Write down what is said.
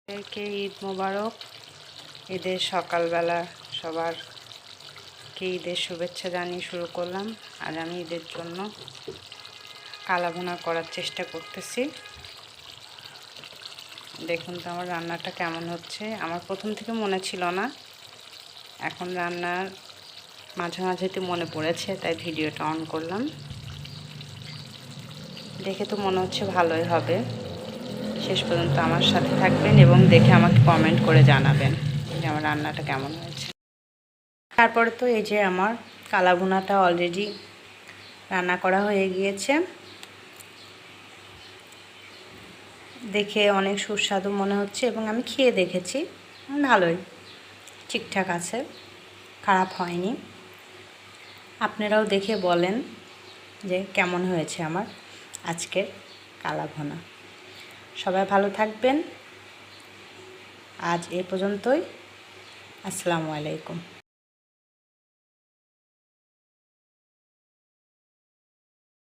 সবাইকে ঈদ মোবারক। ঈদের সকালবেলা সবারকে ঈদের শুভেচ্ছা জানিয়ে শুরু করলাম। আজ আমি ঈদের জন্য কালা ভুনা করার চেষ্টা করতেছি। দেখুন তো আমার রান্নাটা কেমন হচ্ছে। আমার প্রথম থেকে মনে ছিল না, এখন রান্নার মাঝে মাঝেতে মনে পড়েছে, তাই ভিডিওটা অন করলাম। দেখে তো মনে হচ্ছে ভালোই হবে। শেষ পর্যন্ত আমার সাথে থাকবেন এবং দেখে আমাকে কমেন্ট করে জানাবেন যে আমার রান্নাটা কেমন হয়েছে। তারপরে তো এই যে আমার কালা ভুনাটা অলরেডি রান্না করা হয়ে গিয়েছে। দেখে অনেক সুস্বাদু মনে হচ্ছে এবং আমি খেয়ে দেখেছি, ভালোই, ঠিকঠাক আছে, খারাপ হয়নি। আপনারাও দেখে বলেন যে কেমন হয়েছে আমার আজকের কালা ভুনা। সবাই ভালো থাকবেন। আজ এ পর্যন্তই। আসসালামু আলাইকুম।